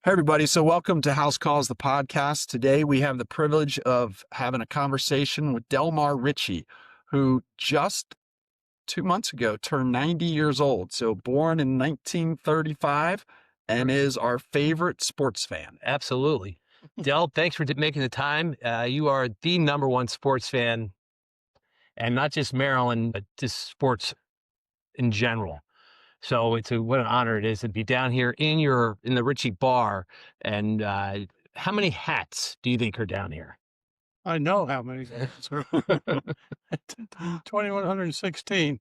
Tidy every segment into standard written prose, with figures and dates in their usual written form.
Hey, everybody. So, welcome to House Calls, the podcast. Today, we have the privilege of having a conversation with Delmar Ritchie, who just 2 months ago turned 90 years old. So, born in 1935 and is our favorite sports fan. Absolutely. Del, thanks for making the time. You are the number one sports fan, and not just Maryland, but just sports in general. So what an honor it is to be down here in the Ritchie Bar. And how many hats do you think are down here? I know how many. 2,116.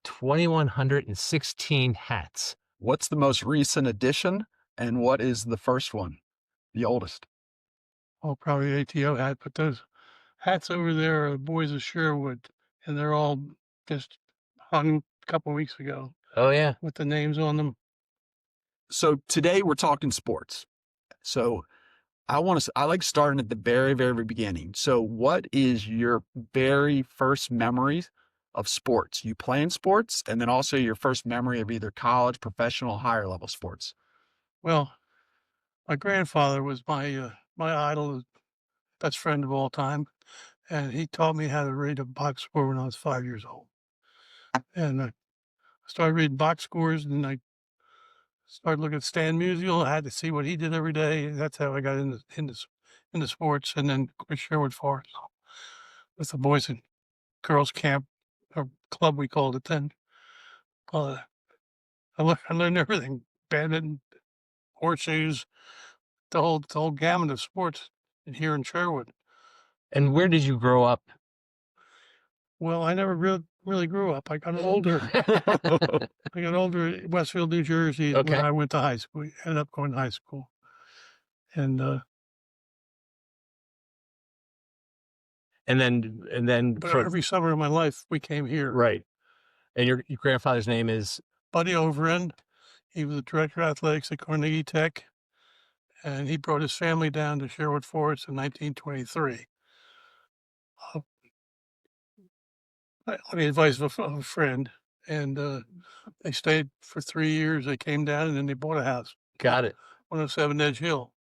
2,116 hats. What's the most recent addition, and what is the first one, the oldest? Oh, probably ATO hat, but those hats over there are the boys of Sherwood, and they're all just hung a couple weeks ago Oh, yeah. with the names on them. So, today we're talking sports. So, I like starting at the very, very beginning. So, what is your very first memories of sports? You playing sports, and then also your first memory of either college, professional, higher level sports. Well, my grandfather was my idol, best friend of all time, and he taught me how to read a box score when I was 5 years old. And I started reading box scores, and I started looking at Stan Musial. I had to see what he did every day. That's how I got into sports. And then of course, Sherwood Forest with the boys and girls camp or club we called it then. Uh, I learned everything: badminton, horseshoes, the whole gamut of sports here in Sherwood. And where did you grow up? Well, I never really grew up. I got older. I got older at Westfield, New Jersey, Okay. where I went to high school. We ended up going to high school, and then but every summer of my life we came here. right. And your grandfather's name is Buddy Overend. He was the director of athletics at Carnegie Tech, and he brought his family down to Sherwood Forest in 1923. On the advice of a friend, and they stayed for 3 years. They came down, and then they bought a house, got it. 107 Edge Hill.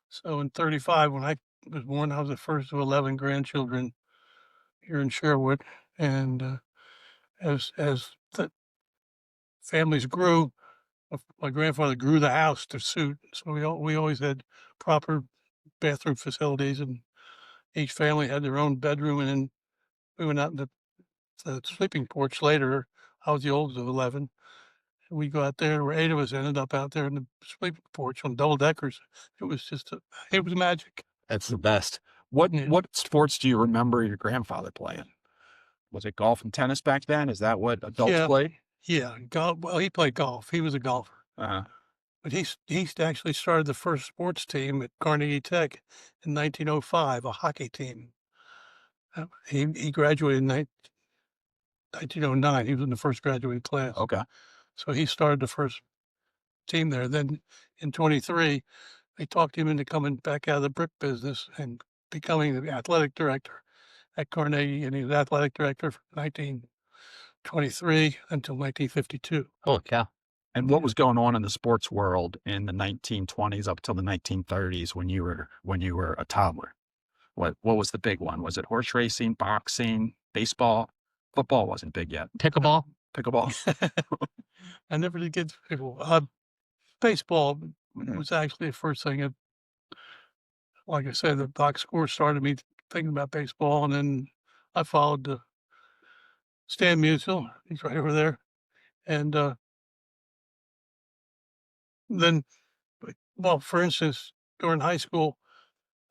So in 35, when I was born, I was the first of 11 grandchildren here in Sherwood, and as the families grew, my grandfather grew the house to suit. So we always had proper bathroom facilities, and each family had their own bedroom. And then we went out in the sleeping porch later. I was the oldest of 11. And we go out there, where 8 of us ended up out there in the sleeping porch on double deckers. It was it was magic. That's the best. What Yeah. what sports do you remember your grandfather playing? Was it golf and tennis back then? Is that what adults Yeah. played? Yeah, golf. Well, he played golf. He was a golfer. Uh, But he actually started the first sports team at Carnegie Tech in 1905, a hockey team. He graduated in 1909. He was in the first graduating class. okay. So he started the first team there. Then in 23, they talked him into coming back out of the brick business and becoming the athletic director at Carnegie. And he was athletic director from 1923 until 1952. Holy cow. And what was going on in the sports world in the 1920s up till the 1930s when you were a toddler? What was the big one? Was it horse racing, boxing, baseball? Football wasn't big yet. Pickleball? Pickleball. I never did get baseball was actually the first thing. Like I said, the box score started me thinking about baseball, and then I followed Stan Musial. He's right over there, and then, well, for instance, during high school,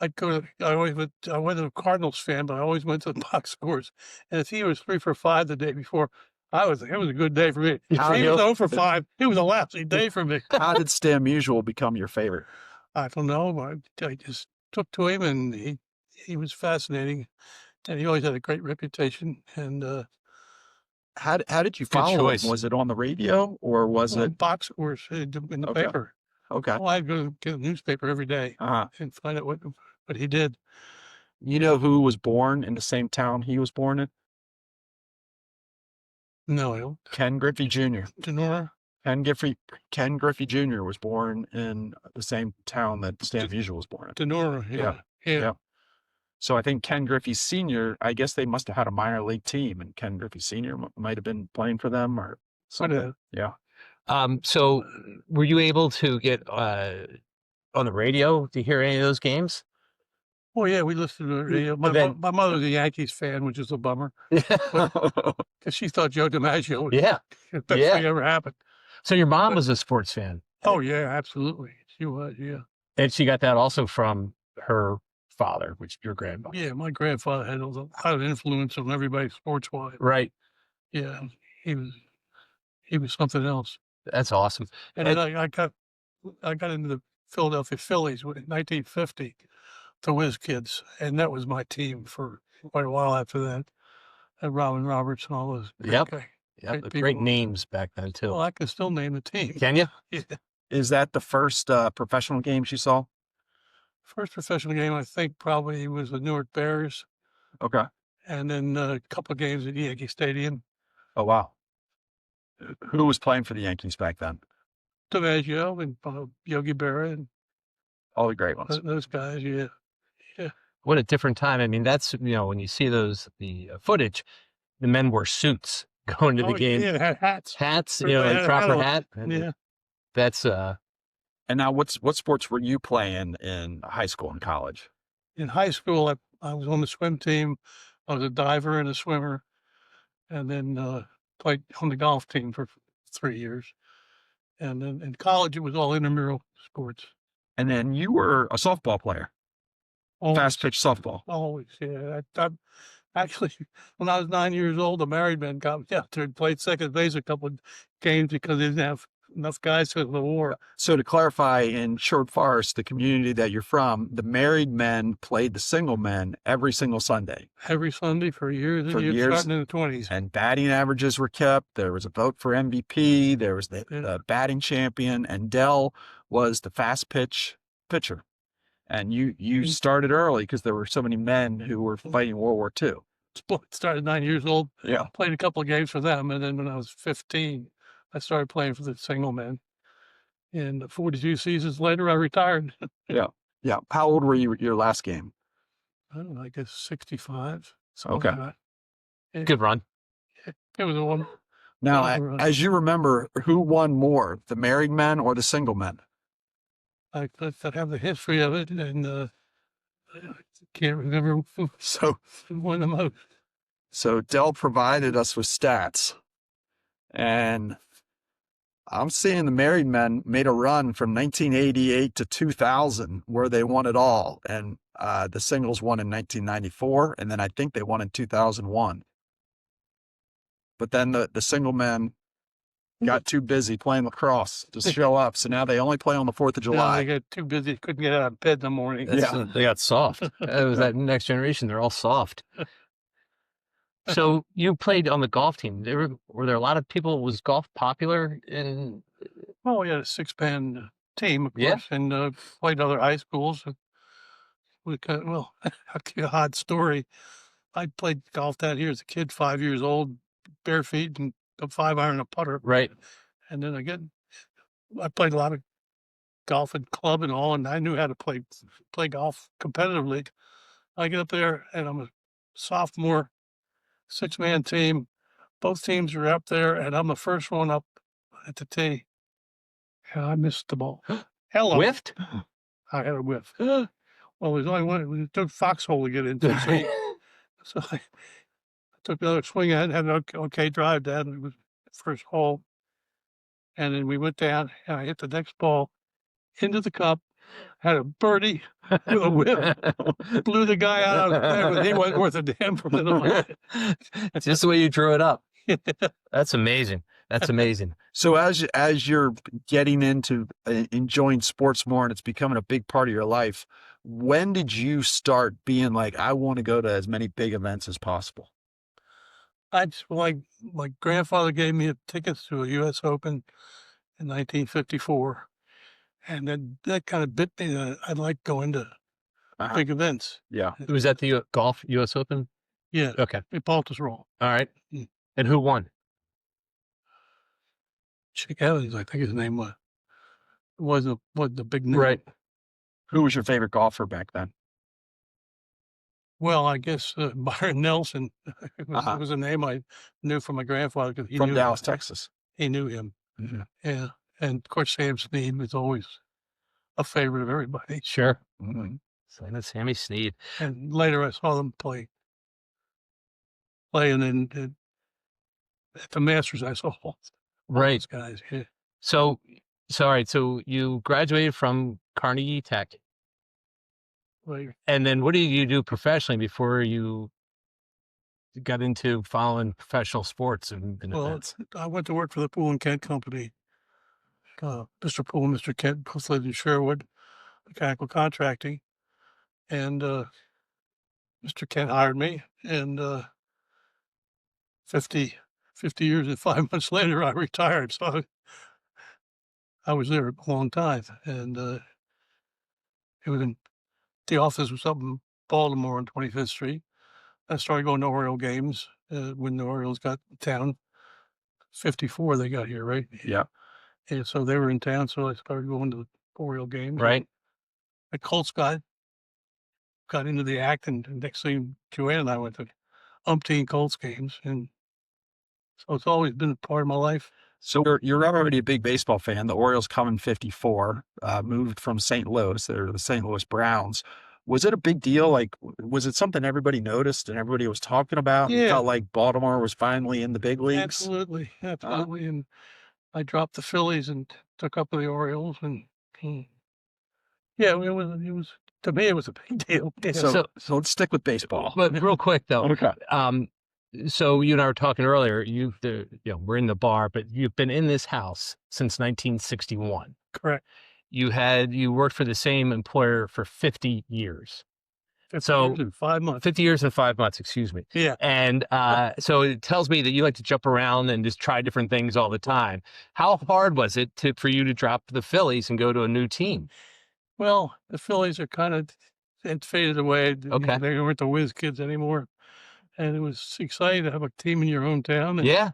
I wasn't a Cardinals fan, but I always went to the box scores. And if he was 3 for 5 the day before, it was a good day for me. If he was 0 for 5, it was a lousy day for me. How did Stan Musial become your favorite? I don't know. I just took to him, and he was fascinating, and he always had a great reputation. And How did you follow choice. him? Was it on the radio or was it? box scores in the Okay. paper. Okay. Well, I'd go get a newspaper every day and find out what he did. You know who was born in the same town he was born in? No, I don't. Ken Griffey Jr. Denora. Ken Griffey Jr. was born in the same town that Stan Musial was born in. Denora, Yeah. yeah. Yeah. So I think Ken Griffey Sr., I guess they must have had a minor league team, and Ken Griffey Sr. might have been playing for them or something. Yeah. So were you able to get on the radio to hear any of those games? Oh yeah, we listened to the radio. My mother was a Yankees fan, which is a bummer, because she thought Joe DiMaggio was the best thing ever happened. So your mom was a sports fan. Oh yeah, absolutely. She was, yeah. And she got that also from her father, which your grandfather. Yeah, my grandfather had a lot of influence on everybody sports-wise. Right. Yeah, he was something else. That's awesome. And then I got into the Philadelphia Phillies in 1950, the Whiz Kids, and that was my team for quite a while after that. And Robin Roberts and all those. Great names back then too. Well, I can still name the team. Can you? Yeah. Is that the first professional games you saw? First professional game, I think, probably was the Newark Bears. Okay. And then a couple of games at Yankee Stadium. Oh, wow. Who was playing for the Yankees back then? DiMaggio and Yogi Berra and all the great ones. Those guys, yeah. What a different time. I mean, that's, when you see the footage, the men wore suits going to the game. Yeah, they had hats. Hats, like proper hat. Yeah. That's And now what sports were you playing in high school and college? In high school, I was on the swim team. I was a diver and a swimmer, and then played on the golf team for 3 years. And then in college, it was all intramural sports. And then you were a softball player. Fast pitch softball. Always, yeah. I actually, when I was 9 years old, a married man got me out there and played second base a couple of games because they didn't have enough guys for the war. So to clarify, in Sherwood Forest, the community that you're from, the married men played the single men every single Sunday. Every Sunday for years and years, starting in the 20s. And batting averages were kept. There was a vote for MVP. There was the batting champion. And Dell was the fast pitch pitcher. And you started early because there were so many men who were fighting World War II. Started 9 years old. Yeah. Played a couple of games for them. And then when I was 15, I started playing for the single men. And 42 seasons later, I retired. Yeah. How old were you your last game? I don't know, I guess 65. Okay. Like good run. It was a one. Now, as you remember, who won more, the married men or the single men? I have the history of it, and I can't remember who won the most. So Dell provided us with stats, and I'm seeing the married men made a run from 1988 to 2000 where they won it all, and the singles won in 1994, and then I think they won in 2001. But then the single men got too busy playing lacrosse to show up, so now they only play on the 4th of July. They got too busy, couldn't get out of bed in the morning. They got soft. It was that next generation. They're all soft. So you played on the golf team. Were there a lot of people? Was golf popular in? Well, we had a 6-man team, of course, and played other high schools. I'll give you a odd story. I played golf that year as a kid, 5 years old, bare feet, and a 5-iron, a putter. Right. And then again, I played a lot of golf and club and all, and I knew how to play golf competitively. I get up there, and I'm a sophomore, 6-man team. Both teams are up there, and I'm the first one up at the tee. And I missed the ball. Hello. Whiffed? I had a whiff. Well, there's only one. It took foxhole to get into. So I took another swing at it, had an okay drive down. It was the first hole. And then we went down, and I hit the next ball into the cup, had a birdie with a whip, blew the guy out of the bag, but he wasn't worth a damn from it on. It's just the way you drew it up. That's amazing. That's amazing. So as you're getting into enjoying sports more and it's becoming a big part of your life, when did you start being like, I want to go to as many big events as possible? My grandfather gave me tickets to a U.S. Open in 1954. And then that kind of bit me that I'd like going to big events. Yeah. Was that the golf U.S. Open? Yeah. Okay. It Baltusrol. All right. And who won? Chick Evans, I think his name was. Wasn't the big name. Right. Who was your favorite golfer back then? Well, I guess Byron Nelson Uh-huh. was a name I knew from my grandfather because From Dallas, Texas. he knew him. Yeah. Yeah, and of course Sam Snead was always a favorite of everybody. Sure. Mm-hmm. So that's Sammy Snead. And later I saw them play, and then at the Masters I saw all Right. those guys. Yeah. So, all right. So you graduated from Carnegie Tech, Later. and then what did you do professionally before you got into following professional sports and Well, events? I went to work for the Poole and Kent Company. Mr. Poole and Mr. Kent both lived in Sherwood, mechanical contracting, and Mr. Kent hired me, and 50 years and 5 months later, I retired. So I was there a long time, and it was the office was up in Baltimore on 25th Street. I started going to Oriole games when the Orioles got to town. 54 they got here, right? Yeah. And so they were in town, so I started going to the Oriole games. Right. The Colts got into the act, and next thing, Joanne and I went to umpteen Colts games, and so it's always been a part of my life. So you're already a big baseball fan. The Orioles come in 54, moved from St. Louis. They're the St. Louis Browns. Was it a big deal? Like, was it something everybody noticed and everybody was talking about? Yeah. It felt like Baltimore was finally in the big leagues? Absolutely. And I dropped the Phillies and took up with the Orioles, and yeah, it was to me it was a big deal. Yeah. So let's stick with baseball. But real quick though, Okay. so you and I were talking earlier. We're in the bar, but you've been in this house since 1961. Correct. You worked for the same employer for 50 years. 50 years and 5 months. 50 years and 5 months, excuse me. Yeah. And so it tells me that you like to jump around and just try different things all the time. How hard was it for you to drop the Phillies and go to a new team? Well, the Phillies are kind of faded away. Okay. They weren't the whiz kids anymore. And it was exciting to have a team in your hometown. And Yeah.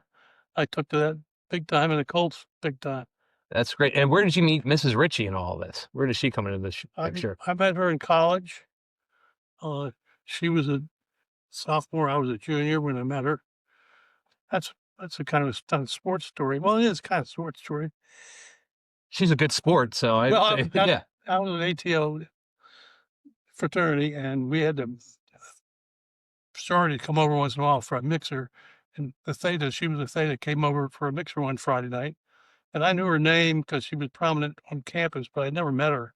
I took to that big time, and the Colts big time. That's great. And where did you meet Mrs. Ritchie in all this? Where did she come into this picture? I met her in college. She was a sophomore. I was a junior when I met her. That's a kind of a sports story. Well, it is kind of a sports story. She's a good sport, so I was an ATO fraternity, and we had to sorority come over once in a while for a mixer. And she was a Theta, came over for a mixer one Friday night. And I knew her name because she was prominent on campus, but I never met her.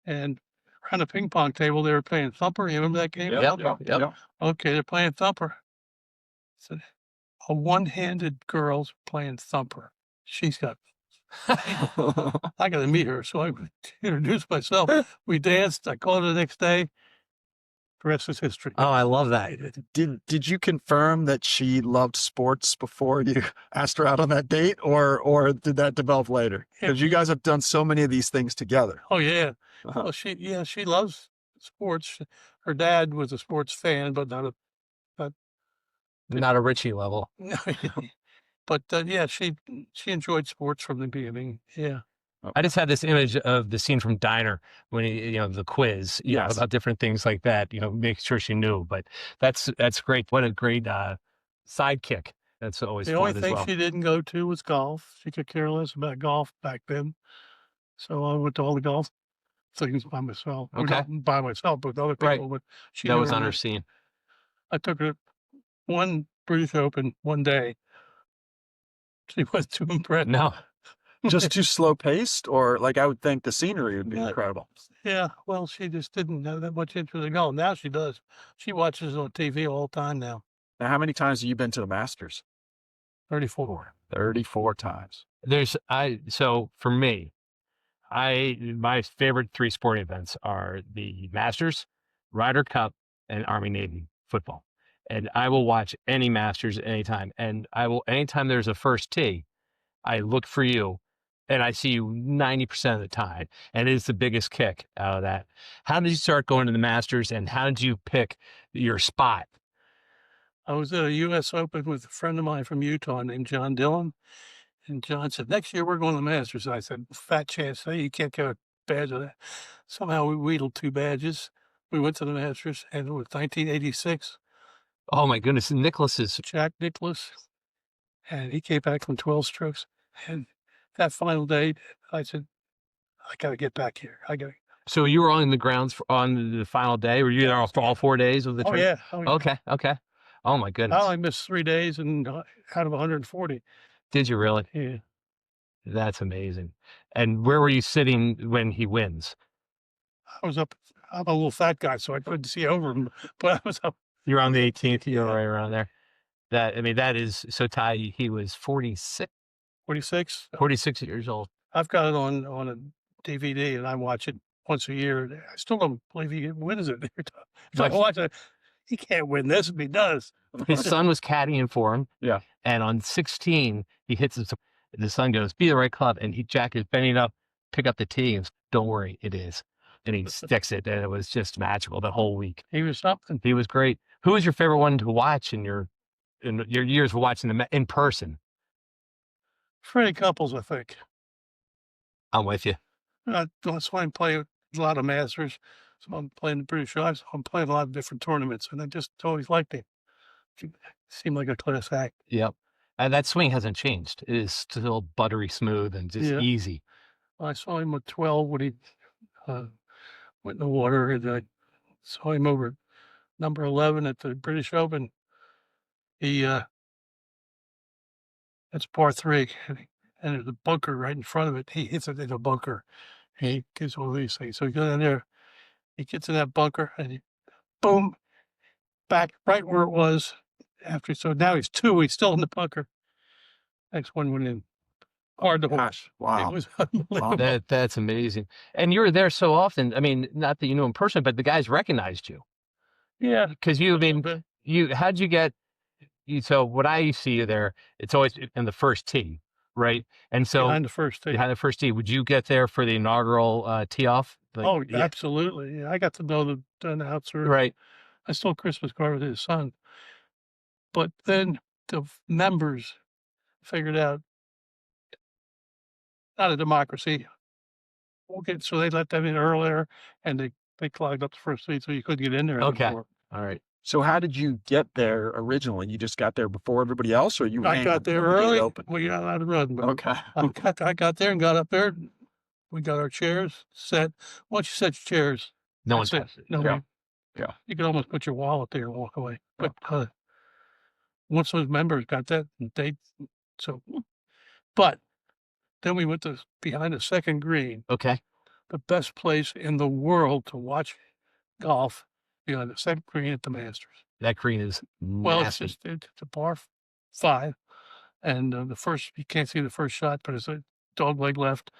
And around the ping pong table, they were playing Thumper. You remember that game? Yep. Okay, they're playing Thumper. So a one-handed girl's playing Thumper. She's got. I got to meet her, so I introduced myself. We danced. I called her the next day. The rest is history. Oh, I love that. Did you confirm that she loved sports before you asked her out on that date, or did that develop later? Because you guys have done so many of these things together. Oh yeah. Uh-huh. Well, she loves sports. Her dad was a sports fan, but not a Ritchie level. But yeah, she enjoyed sports from the beginning. Yeah. I just had this image of the scene from Diner when the quiz, Yes. about different things like that, make sure she knew. But that's great. What a great sidekick. That's always the fun only as thing well. she didn't go to was golf. She could care less about golf back then. So I went to all the golf things by myself. Okay. Well, not by myself, but with other people. Right. But she That was never on her went. scene. I took her one British Open one day. She wasn't too impressed. No. Just too slow paced, or like I would think the scenery would be Yeah. incredible. Yeah, well, she just didn't have that much interest in golf. Now she does. She watches on TV all the time now. Now, how many times have you been to the Masters? 34. 34 times. So for me, my favorite 3 sporting events are the Masters, Ryder Cup, and Army Navy football. And I will watch any Masters anytime. And anytime there's a first tee, I look for you and I see you 90% of the time. And it is the biggest kick out of that. How did you start going to the Masters, and how did you pick your spot? I was at a U.S. Open with a friend of mine from Utah named John Dillon, And John said, "Next year we're going to the Masters." I said, "Fat chance. Hey, you can't get a badge of that." Somehow we wheedled 2 badges. We went to the Masters, and it was 1986. Oh my goodness, Nicholas is. Jack Nicklaus, and he came back from 12 strokes. And that final day, I said, "I got to get back here. I got to." So you were on the grounds on the final day? Were you there for all 4 days of the Oh trip? yeah. Oh yeah. Okay, okay. Oh my I goodness. only missed 3 days and out of 140. Did you really? Yeah. That's amazing. And where were you sitting when he wins? I was up. I'm a little fat guy, so I couldn't see over him, but I was up You're on the 18th. You're Yeah. right around there. That is so. Ty, he was 46, 46. 46 years old. I've got it on a DVD, and I watch it once a year. I still don't believe he wins it. If I My- watch it, he can't win this if he does. His son was caddying for him. Yeah. And on 16, he hits it. The son goes, "Be the right club." And Jack is bending up, pick up the tee, and "Don't worry, it is." And he sticks it, and it was just magical the whole week. He was something. He was great. Who was your favorite one to watch in your years of watching them in person? Freddie Couples, I think. I'm with you. That's why I play a lot of Masters. So I'm playing the British Lives. I'm playing a lot of different tournaments, and I just always liked him. He seemed like a class act. Yep. And that swing hasn't changed. It is still buttery smooth and just Yeah. easy. I saw him at 12 when he went in the water, and I saw him over number 11 at the British Open. He it's par 3, and there's a bunker right in front of it. He hits it in a bunker. He gets one of these things. So he goes in there, he gets in that bunker, and he, boom, back right where it was after. So now he's 2. He's still in the bunker. Next one went in. Hard to hold. Gosh, wow. It was unbelievable. That's amazing. And you were there so often. I mean, not that you knew him personally, but the guys recognized you Yeah. because you. I mean, But how'd you get? So when I see you there, it's always in the first tee, right? And so behind the first tee. behind the first tee, would you get there for the inaugural tee off? Oh, yeah, absolutely. Yeah, I got to know the announcer. right. I stole a Christmas card with his son. But then the members figured out, not a democracy. Okay, so they let them in earlier, and they clogged up the first seat, so you couldn't get in there Okay. anymore. All right. So how did you get there originally? You just got there before everybody else, or you I ran got there when the gate early. opened? We got allowed to run, but Okay. I got there and got up there. We got our chairs set. Once you set your chairs, No that's one it. touched it. No, Yeah. Yeah. you could almost put your wallet there and walk away. Yeah. But once those members got that, so. But then we went to behind the second green, Okay. the best place in the world to watch golf, behind the second green at the Masters. That green is Well, nasty. it's a par 5, and the first, you can't see the first shot, but it's a dog leg left,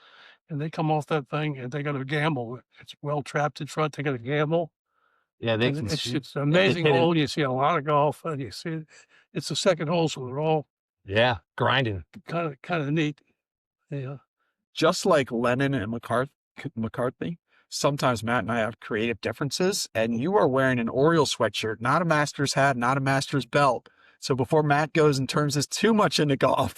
and they come off that thing and they got to gamble. It's well trapped in front. They got to gamble. Yeah, they And can. it's an amazing hit it. hole. You see a lot of golf, and you see it's the second hole, so they're all Yeah, grinding. kind of neat. Yeah. Just like Lennon and McCarthy, sometimes Matt and I have creative differences, and you are wearing an Orioles sweatshirt, not a Masters hat, not a Masters belt. So before Matt goes and turns us too much into golf,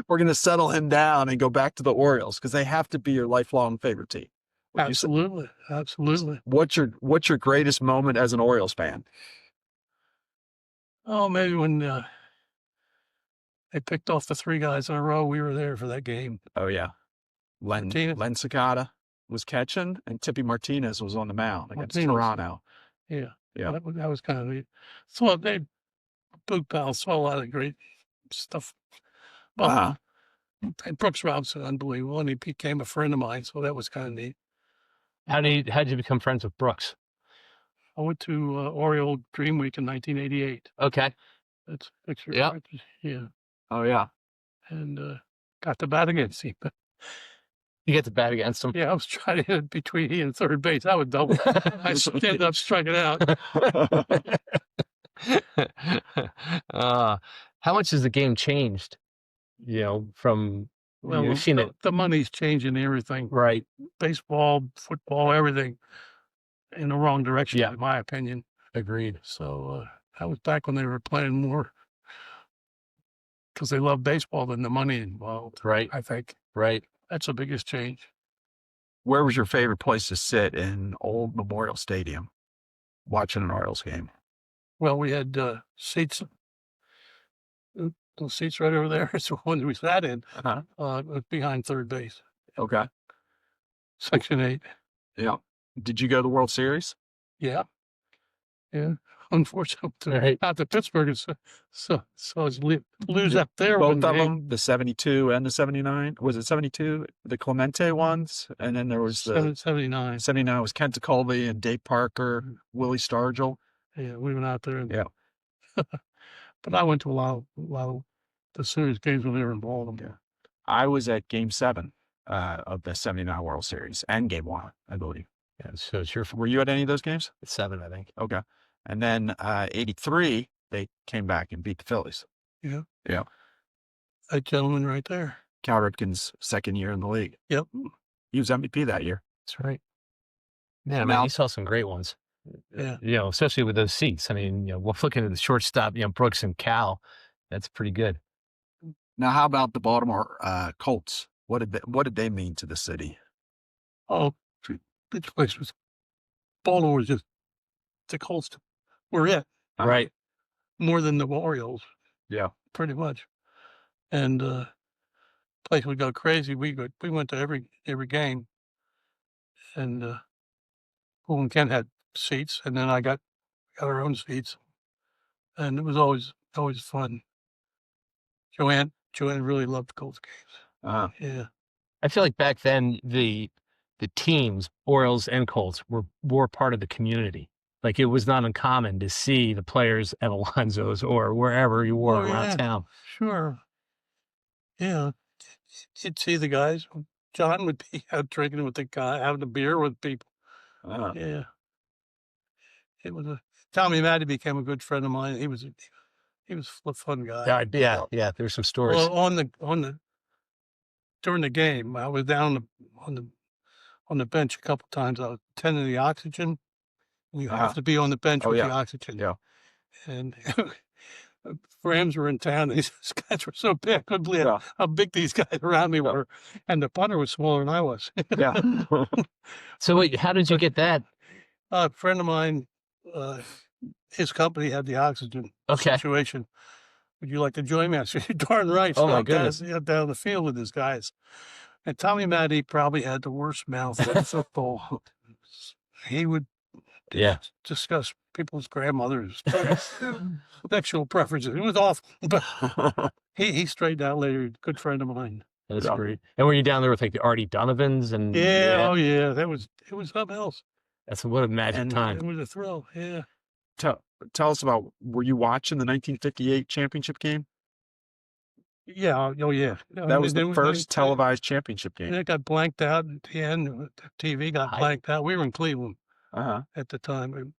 we're going to settle him down and go back to the Orioles because they have to be your lifelong favorite team. Would you say- Absolutely. Absolutely. What's your greatest moment as an Orioles fan? Oh, maybe when they picked off the 3 guys in a row, we were there for that game. Oh yeah, Martinez. Len Secada was catching, and Tippy Martinez was on the mound against Martinez. Toronto. Yeah. Yeah. That was kind of neat. So they, Boog Pals, saw a lot of great stuff. Well, Uh-huh. and Brooks Robinson, unbelievable, and he became a friend of mine, so that was kind of neat. How did you become friends with Brooks? I went to Oriole Dream Week in 1988. Okay. That's a picture. Yeah. Right there. Yeah. Oh yeah. And got to bat against him. You get to bat against him. Yeah, I was trying to hit between he and third base. I would double. I ended up striking out. How much has the game changed? From Well, you've seen it, the money's changing everything. right? Baseball, football, everything in the wrong direction, Yeah. in my opinion. Agreed. So that was back when they were playing more because they love baseball than the money involved. Right. I think Right. that's the biggest change. Where was your favorite place to sit in Old Memorial Stadium watching an Orioles game? Well, we had seats. Those seats right over there is the ones we sat in. Behind third base, Okay. section 8. Yeah. Did you go to the World Series? Yeah. Unfortunately, Right. not to Pittsburgh. So it's lose up there. Both one of game. them, the 72 and the 79. Was it 72? The Clemente ones, and then there was the 79. 79 was Kent Colby and Dave Parker, Willie Stargell. Yeah, we went out there. Yeah. But I went to a lot of the series games when they were in Baltimore. Yeah. I was at Game 7 of the 79 World Series and Game 1, I believe. Yeah. So it's your Were you at any of those games? 7, I think. Okay. And then 83, they came back and beat the Phillies. Yeah. Yeah. That gentleman right there. Cal Ripken's second year in the league. Yep. He was MVP that year. That's right. Yeah, man, Now- you saw some great ones. Yeah. You know, especially with those seats. I mean, we're looking at the shortstop, Brooks and Cal. That's pretty good. Now, how about the Baltimore Colts? What did they mean to the city? Oh, this place was Baltimore was just the Colts were it Right. more than the Orioles. Yeah. Pretty much. And place would go crazy. We went to every game, and Paul and Ken had seats, and then I got our own seats, and it was always fun. Joanne really loved the Colts games. Yeah. I feel like back then the teams, Orioles and Colts, were more part of the community. Like it was not uncommon to see the players at Alonzo's or wherever you were around town. Sure. Yeah. You'd see the guys. John would be out drinking with the guy, having a beer with people. Yeah. It was Tommy Matty became a good friend of mine. He was a fun guy. Yeah. There's some stories. Well, during the game, I was down on the bench a couple times. I was attending the oxygen. You have to be on the bench with the oxygen. Yeah. And Rams were in town. These guys were so big. I couldn't believe how big these guys around me were. And the punter was smaller than I was. Yeah. So wait, how did you get that? A friend of mine, his company had the oxygen situation. Would you like to join me? I said, you're darn right. Oh, So my goodness. down the field with these guys. And Tommy Matty probably had the worst mouth in football. He would discuss people's grandmothers' sexual preferences. It was awful. But he straightened out later. Good friend of mine. That's great. And were you down there with like the Artie Donovans and Oh yeah, it was something else. That's what a magic time. It was a thrill. Yeah. Tell us about, were you watching the 1958 championship game? Yeah. Oh yeah. That was the first televised championship game. And it got blanked out at the end. The TV got blanked out. We were in Cleveland at the time.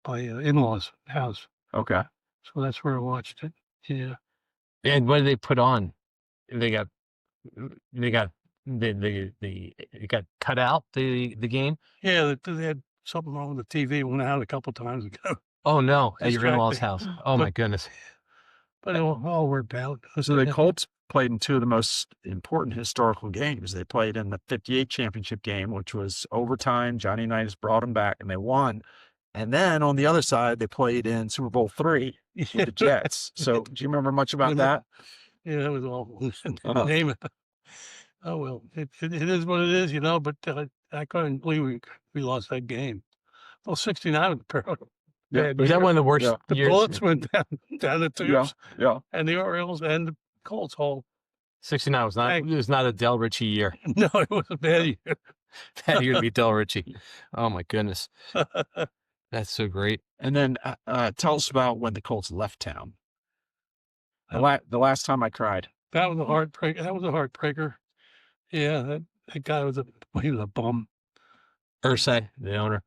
My in-laws' house. Okay. So that's where I watched it. Yeah. And what did they put on? They got it got cut out the game. Yeah, they had something wrong with the TV. Went out a couple times ago. Oh no, at your in-laws' Distracting. house. Oh my goodness. But it all worked out. So the Colts played in two of the most important historical games. They played in the 58 championship game, which was overtime. Johnny Unitas brought them back and they won. And then on the other side, they played in Super Bowl III with the Jets. So do you remember much about that? Yeah, it was awful. Name it. Oh, well, it is what it is, but I couldn't believe we lost that game. Well, 69 was terrible. Was that one of the worst The years? Bullets went down the tubes. Yeah. And the Orioles and the Colts all. 69 was not. It was not a Del Ritchie year. No, it was a bad year. Bad year to be Del Ritchie. Oh my goodness. That's so great. And then tell us about when the Colts left town. The last time I cried. That was a heartbreaker. Yeah, that guy was he was a bum. Ursay, the owner.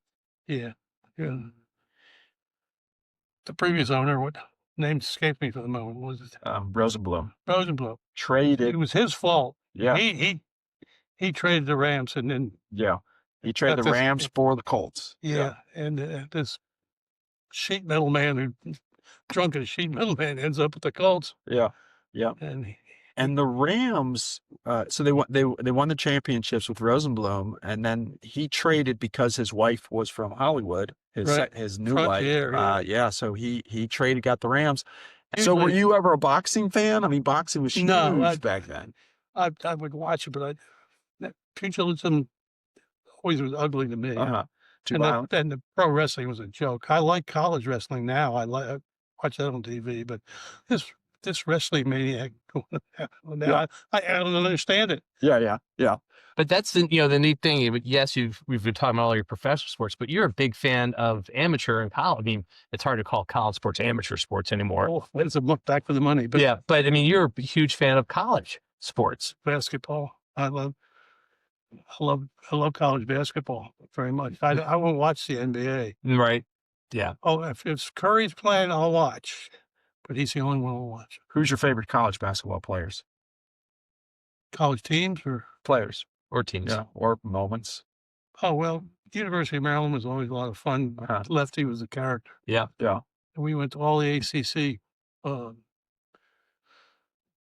Yeah. The previous owner, what name escapes me for the moment, was it? Rosenblum. Rosenblum. Traded. It was his fault. Yeah. He traded the Rams and then. Yeah. He traded the Rams for the Colts. Yeah. And this sheet metal man drunken sheet metal man ends up with the Colts. Yeah. Yeah. And And the Rams, so they won the championships with Rosenblum, and then he traded because his wife was from Hollywood, Right. his new Frontier, wife. Yeah, so he traded, got the Rams. So were usually you ever a boxing fan? I mean, boxing was no, huge back then. I would watch it, but pugilism always was ugly to me. Uh-huh. Too And violent. the pro wrestling was a joke. I like college wrestling now. I watch that on TV, but this wrestling maniac going now, Yeah. I don't understand it. Yeah. But that's the neat thing. Yes, we've been talking about all your professional sports, but you're a big fan of amateur and college. I mean, it's hard to call college sports amateur sports anymore. Oh, it's a look back for the money. But Yeah, but I mean, you're a huge fan of college sports. basketball, I love college basketball very much. I won't watch the NBA. Right. Yeah. Oh, if Curry's playing, I'll watch, but he's the only one I'll watch. Who's your favorite college basketball players? College teams or Players. Or teams. Yeah, or moments. oh well, University of Maryland was always a lot of fun. Uh-huh. Lefty was a character. Yeah. Yeah. And we went to all the ACC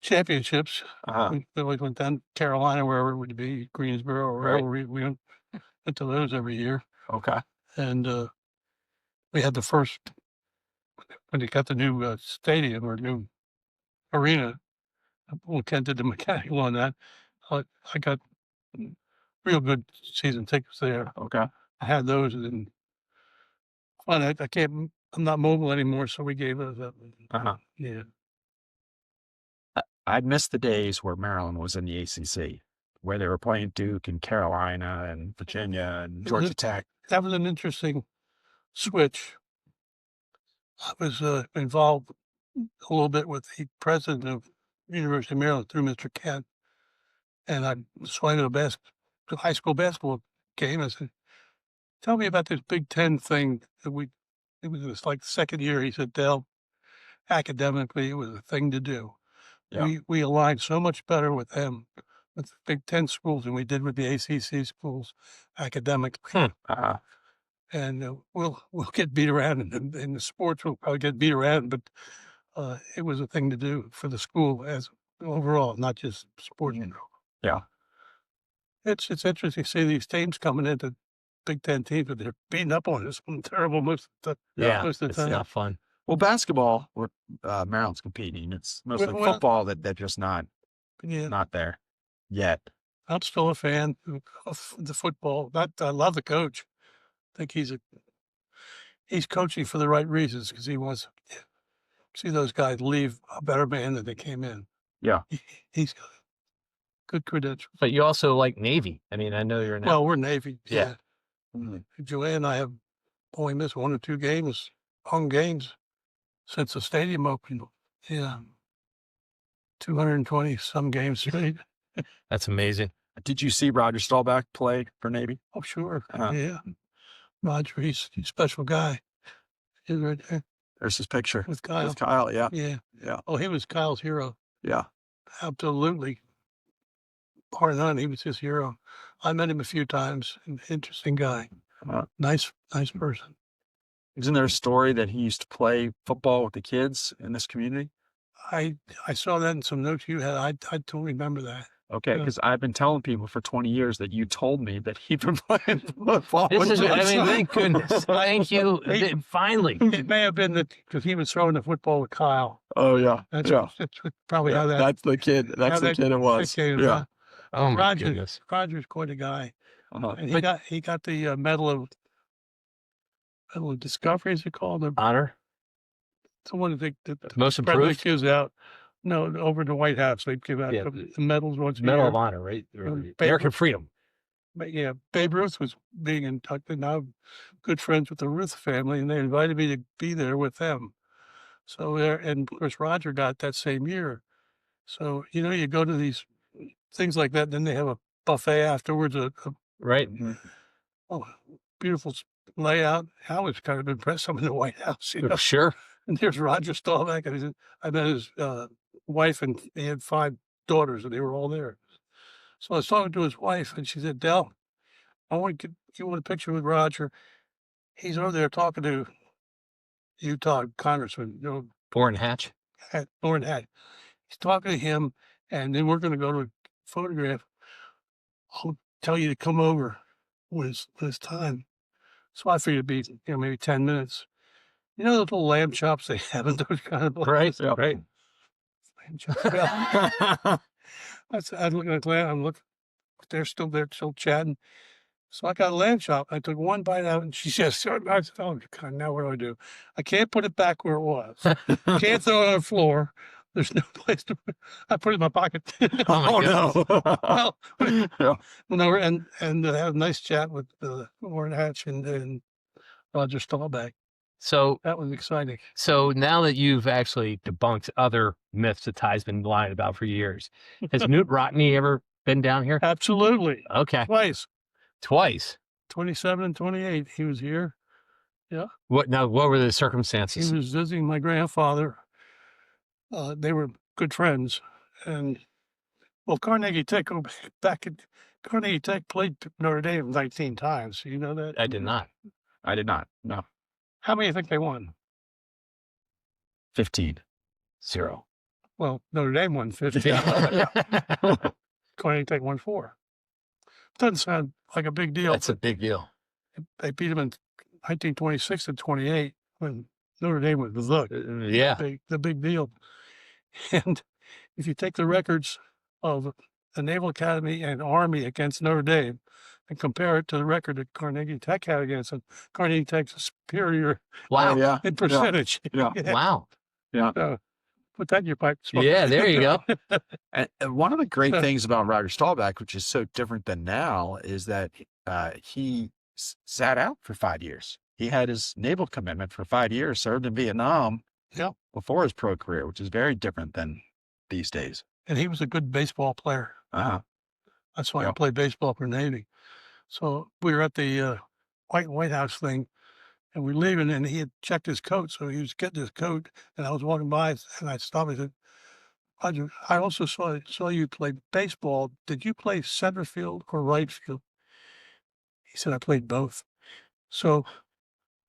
championships. Uh-huh. We always went down to Carolina, wherever it would be, Greensboro, or wherever we went to those every year. Okay. And we had the first, when they got the new stadium or new arena, well, Ken did the mechanical on that. I got real good season tickets there. Okay. I had those, and then I can't, I'm not mobile anymore, so we gave those up. Uh-huh. Yeah. I missed the days where Maryland was in the ACC, where they were playing Duke and Carolina and Virginia and Georgia Tech. That was an interesting switch. I was involved a little bit with the president of University of Maryland through Mr. Kent, and I swung to a high school basketball game. I said, "Tell me about this Big Ten thing that it was like the second year." He said, "Dell, academically, it was a thing to do. Yeah. We aligned so much better with them, with the Big Ten schools, than we did with the ACC schools academically." Uh-huh. And we'll get beat around in the sports. We'll probably get beat around, but it was a thing to do for the school as overall, not just sports. Yeah. It's interesting to see these teams coming into Big Ten teams, but they're beating up on us. Terrible most of Yeah. the It's time. not fun. Well, basketball, where Maryland's competing, it's mostly Well, football that they're just not Yeah, there yet. I'm still a fan of the football. I love the coach. I think he's coaching for the right reasons, because he wants to see those guys leave a better man than they came in. Yeah. He's got good credentials. But you also like Navy. I mean, I know you're Well, we're Navy. Yeah. Mhm. Joanne and I have only missed 1 or 2 games, home games, since the stadium opened. Yeah. 220 some games straight. That's amazing. Did you see Roger Staubach play for Navy? Oh, sure. Uh-huh. Yeah. Roger, he's a special guy. He's right there There's his picture with Kyle. with Kyle. Yeah. Yeah. Yeah. Oh, he was Kyle's hero. Yeah. Absolutely. Bar none, he was his hero. I met him a few times. An interesting guy. Uh, Nice person. Isn't there a story that he used to play football with the kids in this community? I saw that in some notes you had. I don't remember that. Okay, Yeah. because I've been telling people for 20 years that you told me that he'd been playing football. This with is, I kids. mean, thank goodness. Thank you. Finally. It may have been because he was throwing the football with Kyle. Oh yeah, That's yeah. probably how that That's the kid. That's how the that- kid it was. that came Yeah. about. Oh, my Roger, goodness. Roger's quite a guy, Uh-huh. and But- he got the medal of discovery. Is it called? Honor. The one that Most spread the improved. kids out. No, over the White House, they give out Yeah, the medals once a Medal year. of Honor, right? Babe American Ruth. freedom. But yeah, Babe Ruth was being inducted. Now I'm good friends with the Ruth family, and they invited me to be there with them. So there, and of course Roger got that same year. So you go to these things like that, then they have a buffet afterwards. Right. Mhm. Beautiful layout. I was kind of impressed. I'm in the White House, Sure. and there's Roger Staubach. And I met his wife, and he had 5 daughters, and they were all there. So I was talking to his wife, and she said, "Del, I want to get you want a picture with Roger. He's over there talking to Utah Congressman, Born Hatch. Lauren Hatch. He's talking to him, and then we're going to go to a photograph. I'll tell you to come over when it's time. So I figured it'd be, maybe 10 minutes. You know those little lamb chops they have in those kind of places? Right. Right. Lamb chops. Well, I look at the lamb. I'm looking. They're still chatting. So I got a lamb chop. I took one bite out, and she says, I said, "Oh God, now what do? I can't put it back where it was. Can't throw it on the floor. There's no place to put it. I put it in my pocket." Oh, no. Well, Yeah. no, and had a nice chat with Warren Hatch and Roger Staubach. So That was exciting. So now that you've actually debunked other myths that Ty's been lying about for years, has Newt Rockne ever been down here? Absolutely. Okay. Twice. Twice. 27 and 28. He was here. What were the He circumstances? was visiting my grandfather. They were good friends. And, well, Carnegie Tech, Carnegie Tech played Notre Dame 19 times. You know that? I did not. I did not. No. How many do you think they won? 15. 0. Well, Notre Dame won 50. Carnegie Tech won 4. Doesn't sound like a big deal. That's a big deal. They beat them in 1926 and 28 when Notre Dame was Yeah. the big deal. And if you take the records of the Naval Academy and Army against Notre Dame and compare it to the record that Carnegie Tech had against them, Carnegie Tech's superior Wow. Yeah. in percentage. Yeah. Wow. So put that in your pipe. Yeah, there you go. And one of the great So- things about Roger Staubach, which is so different than now, is that he sat out for 5 years. He had his naval commitment for 5 years, served in Vietnam Yeah. before his pro career, which is very different than these days. And he was a good baseball player. Uh-huh. That's why I Yeah. played baseball for Navy. So we were at the White House thing, and we were leaving, and he had checked his coat. So he was getting his coat, and I was walking by, and I stopped and said, "Roger, I also saw you play baseball. Did you play center field or right field?" He said, "I played both." So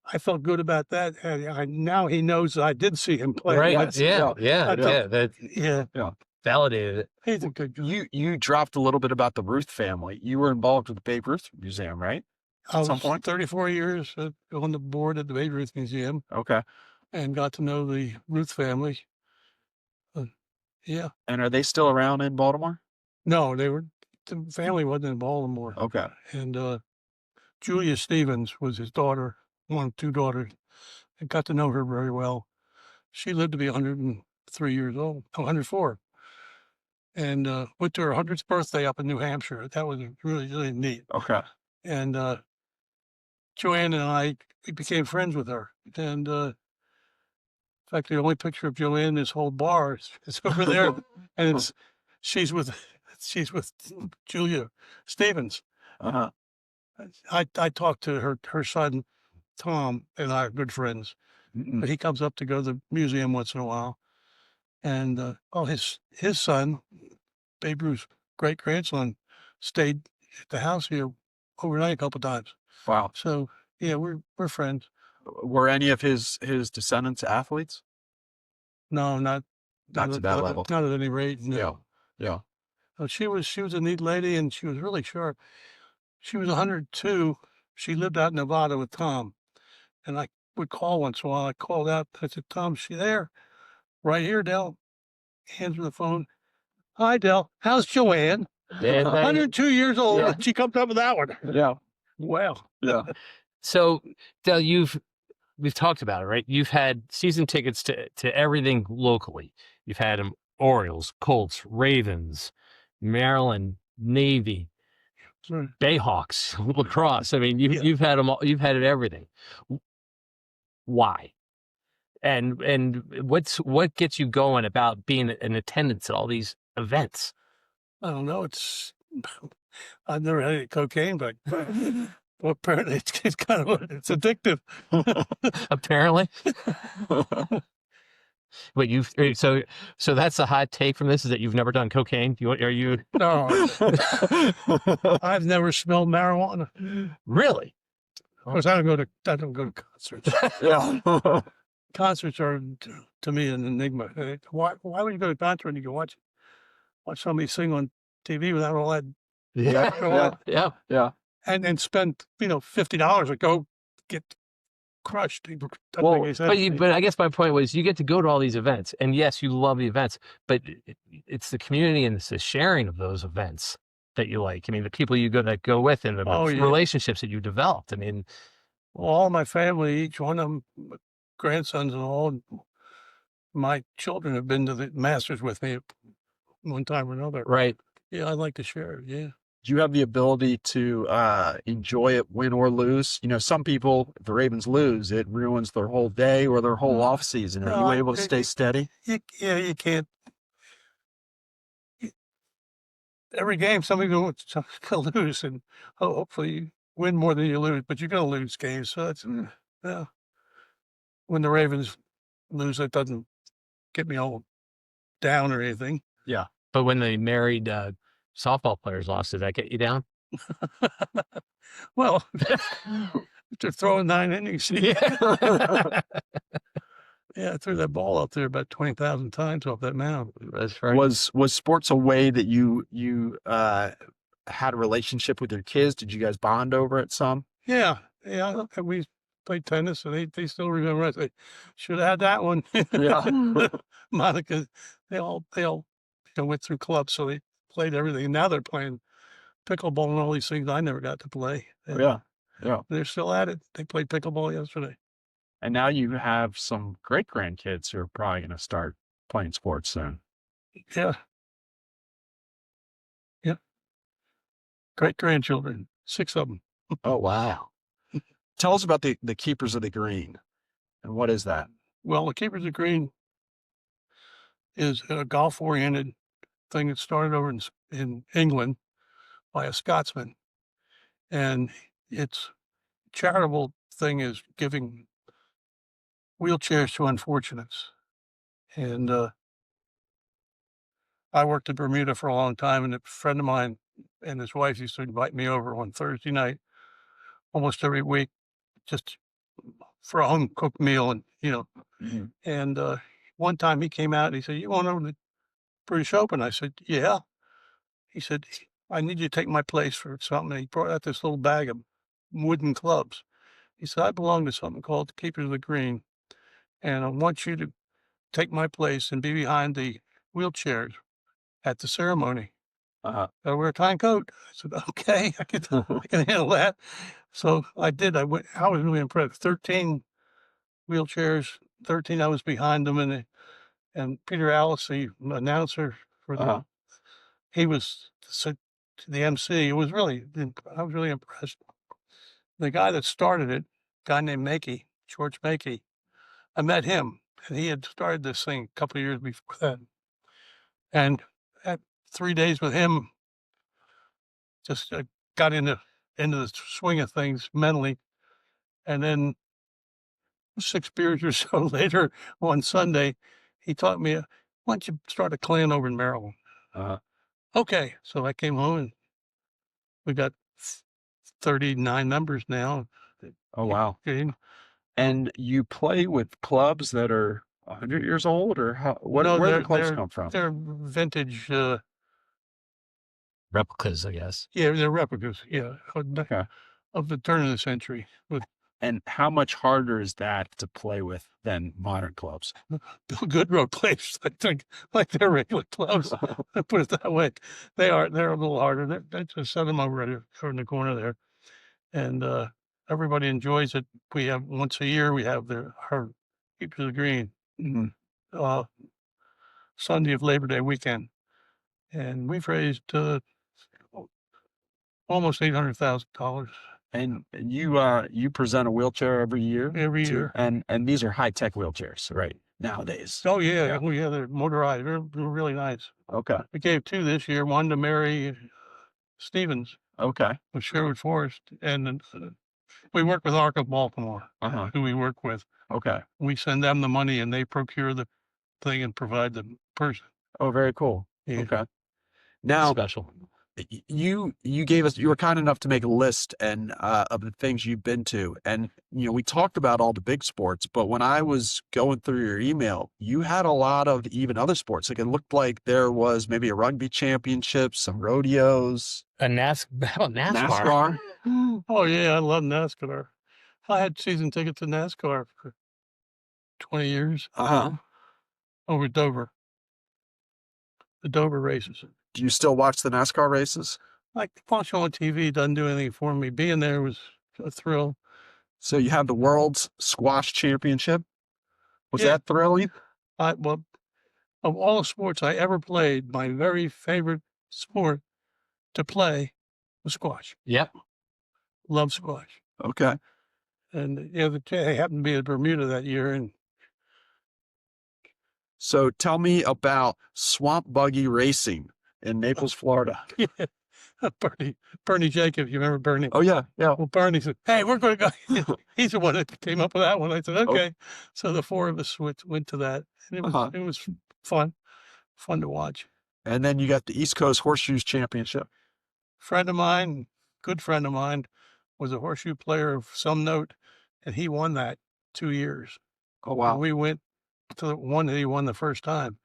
I felt good about that. And now he knows that I did see him play. Right. once. Yeah. I thought- That Yeah. validated it. He's a good guy. You dropped a little bit about the Ruth family. You were involved with the Babe Ruth Museum, right? I some was point? 34 years on the board at the Babe Ruth Museum Okay. and got to know the Ruth family. Yeah. And are they still around in Baltimore? No, the family wasn't in Baltimore. Okay. And Julia Stevens was his daughter, one of 2 daughters, and got to know her very well. She lived to be 103 years old, 104. And went to her 100th birthday up in New Hampshire. That was really, really neat. Okay. And Joanne and we became friends with her. And in fact, the only picture of Joanne in this whole bar is over there, and she's with Julia Stevens. Uh-huh. I talked to her son Tom, and I are good friends. Mm-mm. But he comes up to go to the museum once in a while, and his son, Babe Ruth's great grandson, stayed at the house here overnight a couple times. Wow. So yeah, we're friends. Were any of his descendants athletes? No, not Not to that level. Not at any rate. No. Yeah. She was a neat lady, and she was really sharp. She was 102. She lived out in Nevada with Tom, and I would call once in a while. I called out. I said, "Tom, she there? Right here, Del." Hands her the phone. "Hi, Del. How's Joanne? 102 years old. Yeah. She comes up with that one." Yeah. Wow. Yeah. So, Del, we've talked about it, right? You've had season tickets to everything locally. You've had them Orioles, Colts, Ravens, Maryland, Navy, Right. Bayhawks, lacrosse. I mean, Yeah. you've had them all. You've had it everything. Why? And what gets you going about being in attendance at all these events? I don't know. I've never had any cocaine, but well, apparently it's kind of it's addictive. Apparently. But so that's a hot take from this is that you've never done cocaine. Are you No, I've never smelled marijuana. really? Of course, I don't go to concerts. Yeah. concerts are to me an enigma. Why would you go to a concert and you can watch somebody sing on TV without all that Yeah. and spend $50 to go get crushed? Doesn't Well, make any sense to me. but I guess my point was you get to go to all these events, and yes, you love the events, but it's the community and it's the sharing of those events that you like. I mean, the people you go with and the Oh, yeah. relationships that you developed. I mean, Well, all my family, each one of them, grandsons and all, my children have been to the Masters with me one time or another. right. Yeah, I'd like to share it. Yeah. Do you have the ability to enjoy it, win or lose? You know, some people, if the Ravens lose, it ruins their whole day or their whole off season. Are you able to stay steady? You can't. Every game, somebody's going to lose, and hopefully you win more than you lose, but you're going to lose games. So that's, yeah. When the Ravens lose, it doesn't get me all down or anything. Yeah. But when the married softball players lost, did that get you down? Well, they're throwing 9 innings. Yeah. Yeah, I threw that ball up there about 20,000 times off that mound. That's right. Was sports a way that you had a relationship with your kids? Did you guys bond over it some? Yeah. And we played tennis, and they still remember. I say, should have had that one. Yeah. Monica, they all went through clubs, so they played everything. And now they're playing pickleball and all these things I never got to play. And Yeah. Yeah. they're still at it. They played pickleball yesterday. And now you have some great grandkids who are probably going to start playing sports soon. Yeah. Yeah. Great grandchildren, 6 of them. Oh, wow. Tell us about the Keepers of the Green. And what is that? Well, the Keepers of Green is a golf-oriented thing that started over in England by a Scotsman. And its charitable thing is giving wheelchairs to unfortunates. And I worked in Bermuda for a long time, and a friend of mine and his wife used to invite me over on Thursday night almost every week, just for a home cooked meal. And and one time he came out and he said, "You want over to the British Open?" I said, "Yeah." He said, "I need you to take my place for something." And he brought out this little bag of wooden clubs. He said, "I belong to something called the Keepers of the Green, and I want you to take my place and be behind the wheelchairs at the ceremony. Gotta wear a tie and coat." I said, "Okay, I can handle that." So I did. I was really impressed. 13 wheelchairs, 13 I was behind them, and Peter Alice, the announcer for the, he was the MC. I was really impressed. The guy that started it, a guy named Mackey, George Mackey, I met him, and he had started this thing a couple of years before that. And at 3 days with him, just got into the swing of things mentally. And then 6 beers or so later on Sunday, he taught me, "Why don't you start a clan over in Maryland?" Okay. So I came home, and we got 39 members now. Oh, wow. Okay. And you play with clubs that are 100 years old, or where do the clubs come from? They're vintage. Replicas, I guess. Yeah, they're replicas. Yeah. Okay. Of the turn of the century. And how much harder is that to play with than modern clubs? Bill Goodrow plays, I think, like they're regular clubs. I put it that way. They're a little harder. They just set them over in the corner there. And everybody enjoys it. We have once a year, we have our Keepers of the Green, Sunday of Labor Day weekend. And we've raised almost $800,000. And you present a wheelchair every year? Every year. And these are high-tech wheelchairs, right, nowadays? Oh, yeah. Oh, yeah, they're motorized. They're really nice. Okay. We gave 2 this year, one to Mary Stevens Okay. of Sherwood Forest, and we work with Arc of Baltimore, who we work with. Okay. We send them the money, and they procure the thing and provide the person. Oh, very cool. Yeah. Okay. Now, Special. you were kind enough to make a list and of the things you've been to, and we talked about all the big sports, but when I was going through your email, you had a lot of even other sports. Like it looked like there was maybe a rugby championship, some rodeos, How about NASCAR? NASCAR. Oh yeah, I love NASCAR. I had season tickets to NASCAR for 20 years over Dover, the Dover races. Do you still watch the NASCAR races? Like watching on TV doesn't do anything for me. Being there was a thrill. So you have the World's Squash Championship. Was Yeah. that thrilling? Well, of all the sports I ever played, my very favorite sport to play was squash. Yep. Love squash. Okay. And I happened to be in Bermuda that year, and So tell me about swamp buggy racing in Naples, Florida. Bernie Jacobs, you remember Bernie? Oh yeah, yeah. Well, Bernie said, "Hey, we're going to go." He's the one that came up with that one. I said, "Okay." So the four of us went to that, and it was fun to watch. And then you got the East Coast Horseshoes Championship. Good friend of mine, was a horseshoe player of some note, and he won that 2 years. Oh wow. And we went to the one that he won the first time.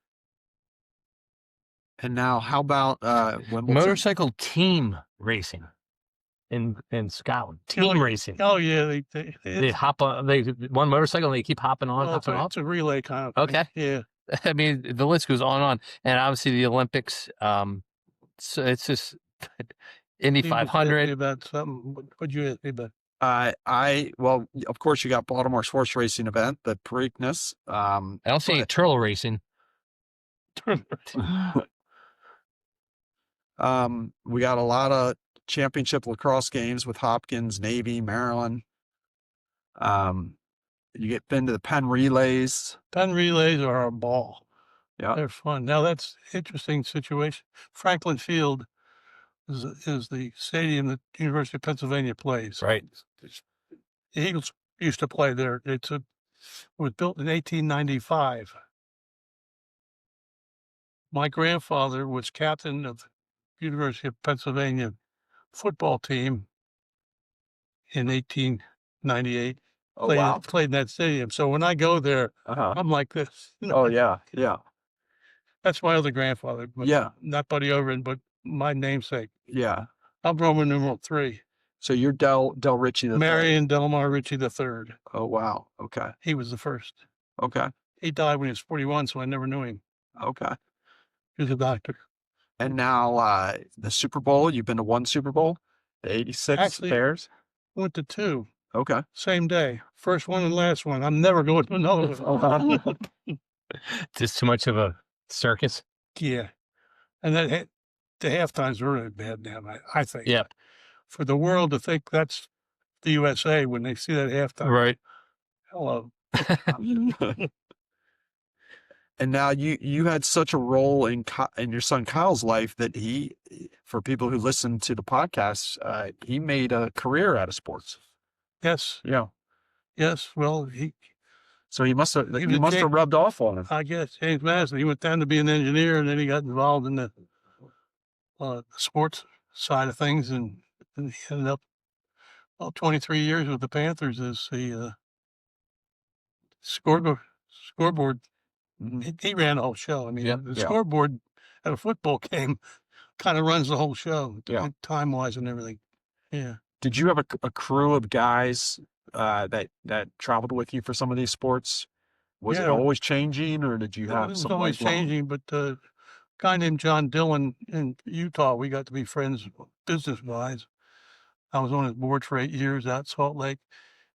And now, how about Wimbledon? Motorcycle team racing in Scotland. Team racing. Oh yeah, They hop on. They one motorcycle. And they keep hopping on, hopping off. It's a relay kind of thing. Okay. Yeah. I mean, the list goes on, and obviously the Olympics. So it's just Indy You just asked me 500. about something. What'd you ask me about? Well, of course, you got Baltimore's horse racing event, the Preakness. I don't see any turtle racing. We got a lot of championship lacrosse games with Hopkins, Navy, Maryland. You get been to the Penn relays. Penn relays are a ball. Yeah. They're fun. Now that's interesting situation. Franklin Field is the stadium that the University of Pennsylvania plays. Right. The Eagles used to play there. It was built in 1895. My grandfather was captain of the University of Pennsylvania football team in 1898. Oh wow. Played in that stadium. So when I go there, I'm like this. Oh yeah, yeah. That's my other grandfather. But Yeah. Not Buddy Overton, but my namesake. Yeah. I'm Roman numeral 3. So you're Del Ritchie the Marion Delmar Ritchie III. Oh wow. Okay. He was the first. Okay. He died when he was 41, so I never knew him. Okay. He was a doctor. And now the Super Bowl. You've been to one Super Bowl, the '86 Actually, Bears. Went to 2. Okay. Same day. First one and last one. I'm never going to another one. Just too much of a circus. Yeah. And then the halftime's really bad now, I think. Yep. For the world to think that's the USA when they see that halftime. Right. Hello. And now you had such a role in your son Kyle's life that for people who listen to the podcast, he made a career out of sports. Yes. Yeah. Yes. Well, So he must have rubbed off on him. I guess James Madison. He went down to be an engineer, and then he got involved in the sports side of things, and he ended up 23 years with the Panthers as the scoreboard. Mm-hmm. He ran the whole show. I mean, Yep. the scoreboard at a football game kind of runs the whole show, time-wise and everything. Yeah. Did you have a crew of guys that traveled with you for some of these sports? Was it always changing, or did you have It was some always changing, but a guy named John Dillon in Utah, we got to be friends business-wise. I was on his board for 8 years out in Salt Lake,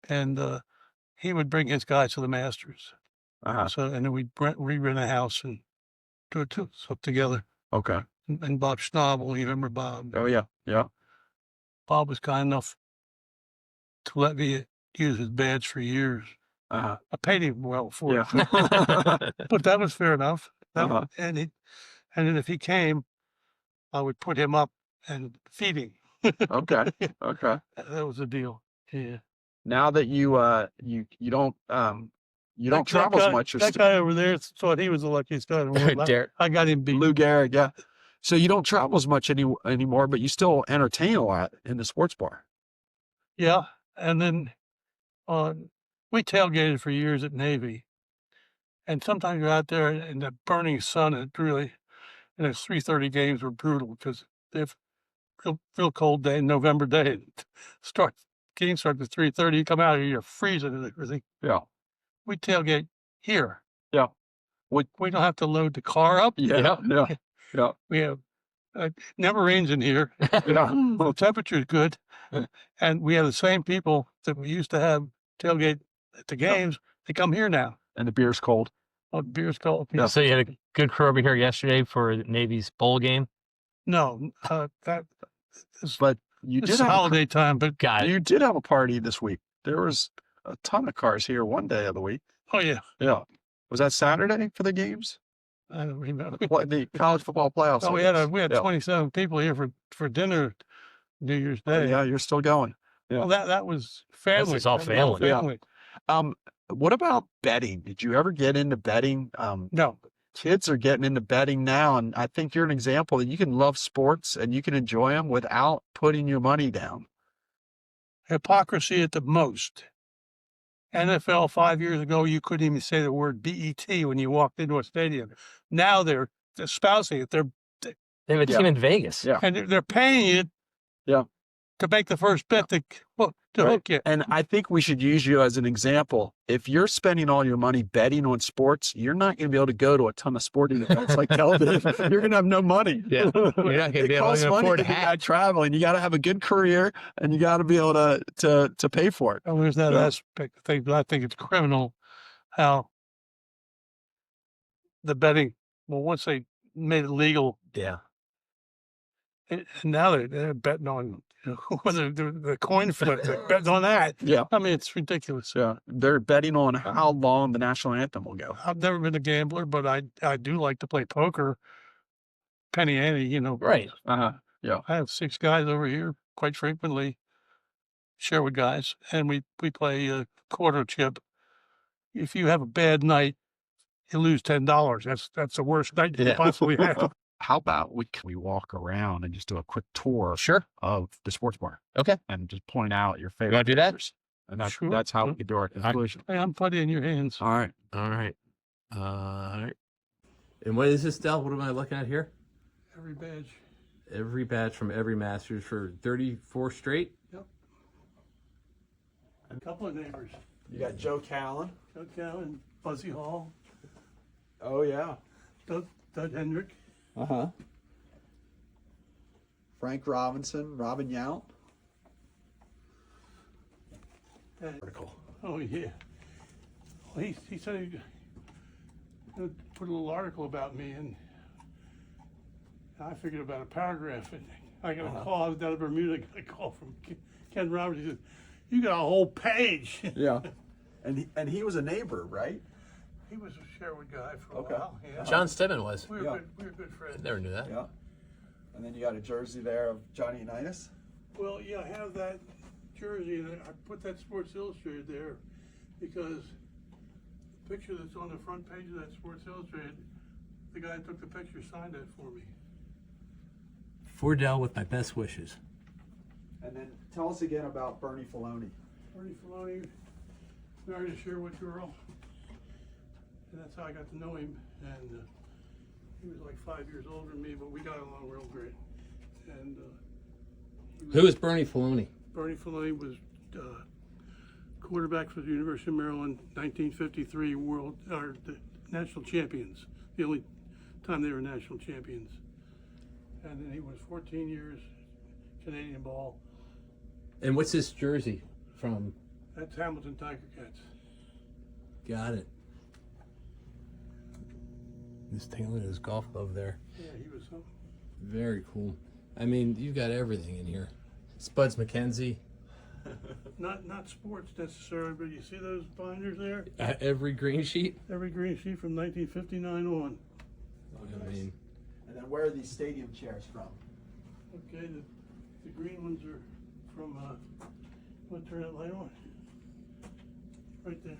and he would bring his guys to the Masters. So, and then we'd rent a house and do it together. Okay. And Bob Schnabel, you remember Bob? Oh yeah, yeah. Bob was kind enough to let me use his badge for years. I paid him well for it, but that was fair enough. And then if he came, I would put him up and feed him. Okay. Okay. That was the deal. Yeah. Now that you don't travel as much. That guy over there thought he was the luckiest guy in the world. I got him beat. Lou Gehrig, yeah. So you don't travel as much anymore, but you still entertain a lot in the sports bar. Yeah. And then we tailgated for years at Navy. And sometimes you're out there in the burning sun, and those 3:30 games were brutal because they've real cold day, November day. Game starts at 3:30. You come out here, you're freezing and everything. Yeah. We tailgate here. Yeah. We don't have to load the car up. Yeah. Yeah. We have never rains in here. Yeah. The temperature's good, and we have the same people that we used to have tailgate at the games. They come here now. And the beer's cold. Oh, the beer's cold. Yeah. So you had a good crew over here yesterday for Navy's bowl game. No, that is, But you it's did have holiday time. But Got it. you did have a party this week. There was a ton of cars here one day of the week. oh yeah, Yeah. Was that Saturday for the games? I don't remember. The college football playoffs. Oh, we had Yeah. 27 people here for dinner New Year's Day. Yeah, you're still going. Yeah. Well, that was family. This is all That was family. Yeah. What about betting? Did you ever get into betting? No, Kids are getting into betting now, and I think you're an example that you can love sports and you can enjoy them without putting your money down. hypocrisy at the most. NFL 5 years ago, you couldn't even say the word BET when you walked into a stadium. Now they're espousing it. They have a Yeah. team in Vegas. Yeah. And they're paying you Yeah. to make the first bet to Right. hook you. And I think we should use you as an example. If you're spending all your money betting on sports, you're not going to be able to go to a ton of sporting events like television. You're going to have no money. Yeah. You're not going to It be able costs to money afford to a do hat. that traveling. You got to have a good career, and you got to be able to pay for it. Well, there's that Yeah. aspect of things, but I think it's criminal how the betting, once they made it legal, Yeah. and now they're betting on whether the coin flip, they're betting on that. Yeah. I mean, it's ridiculous. Yeah. They're betting on how long the national anthem will go. I've never been a gambler, but I do like to play poker. Penny ante, Right. Yeah. I have 6 guys over here quite frequently, Sherwood guys, and we play quarter chip. If you have a bad night, you lose $10. That's the worst night you could Yeah. possibly have. How about we walk around and just do a quick tour Sure. of the sports bar Okay. and just point out your favorite. wanna do that? players. And Sure. that's how we can do our conclusion. Hey, I'm putting in your hands. All right. All right. And what is this, Del? What am I looking at here? Every badge. Every badge from every Masters for 34 straight. A couple of neighbors, You got Joe Callen. Doug Cowan, Fuzzy Hall, Oh yeah. Doug Hendrick. Frank Robinson, Robin Yount. And- Article. Oh yeah. Well, he said he would put a little article about me, and I figured about a paragraph. And I got a call. I was down in Bermuda. I got a call from Ken Roberts. He said, "You got a whole page." Yeah. And he was a neighbor, right? He was a Sherwood guy for a Okay. while. Yeah. John Stedman was. We were Yeah. good friends. Never knew that. Yeah. And then you got a jersey there of Johnny Unitas. Well, yeah, I have that jersey, and I put that Sports Illustrated there because the picture that's on the front page of that Sports Illustrated, the guy that took the picture signed that for me. For Del with my best wishes. And then tell us again about Bernie Filoni. Bernie Filoni married a Sherwood girl, and that's how I got to know him. And he was like 5 years older than me, but we got along real great. And Who is Bernie Filoni? Bernie Filoni was quarterback for the University of Maryland, 1953 the national champions. The only time they were national champions. And then he was 14 years Canadian ball. And what's this jersey from? That's Hamilton Tiger Cats. Got it. Just taking a look at his golf glove there. Yeah, he was something. Very cool. I mean, you've got everything in here. Spuds McKenzie. Not sports necessarily, but you see those binders there? Every green sheet. Every green sheet from 1959 on. I mean, And then where are these stadium chairs from? Okay, the green ones are from, want to turn that light on? Right there.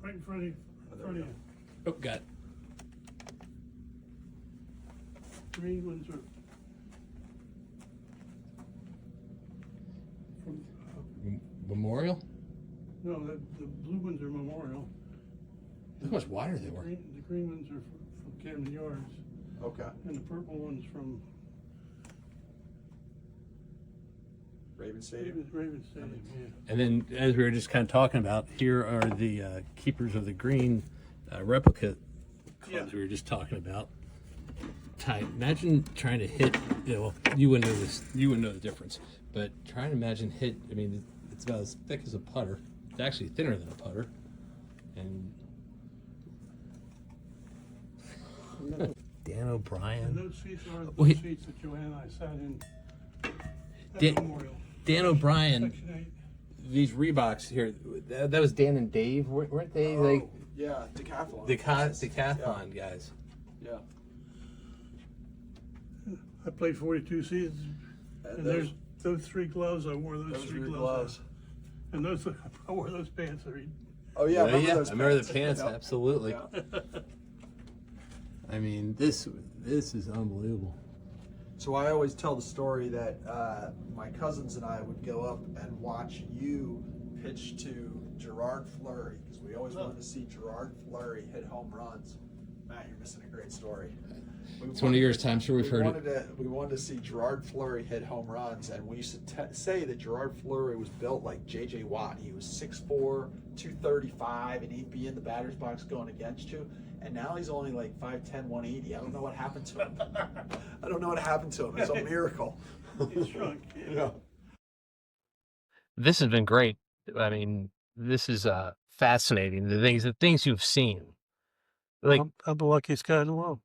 Right in front of you. oh, got it. green ones are from, Memorial? no, the blue ones are Memorial. Look how much wider they were. The green ones are from Camden Yards, Okay. and the purple ones from Raven Stadium. Raven Stadium, yeah. And then, as we were just kind of talking about, here are the keepers of the green replica clubs we were just talking about. Ty, imagine trying to hit. Well, you wouldn't know this. You wouldn't know the difference. But trying to imagine hit. I mean, it's about as thick as a putter. It's actually thinner than a putter. And Dan And O'Brien. those seats are the Wait. seats that Joanne and I sat in at Dan- Memorial. Dan O'Brien. Section 8. These Reeboks here. That was Dan and Dave, weren't they? Like Yeah, decathlon. decathlon guys. Yeah. I played 42 seasons, and there's those three gloves. I wore those three gloves. And those, I wore those pants. Oh yeah, I remember those I remember pants. the pants. Yep. Absolutely. Yeah. I mean, this is unbelievable. So I always tell the story that my cousins and I would go up and watch you pitch to Gerard Fleury, because we always wanted to see Gerard Fleury hit home runs. Matt, you're missing a great story. It's one of yours, Tom. I'm sure we've heard it. We wanted to see Gerard Fleury hit home runs, and we used to say that Gerard Fleury was built like J.J. Watt. He was 6'4", 235, and he'd be in the batter's box going against you. And now he's only like 5'10", 180. I don't know what happened to him. I don't know what happened to him. It's a miracle. He's shrunk. Yeah. This has been great. I mean, this is fascinating. The things you've seen. Like I'm the luckiest guy in the world.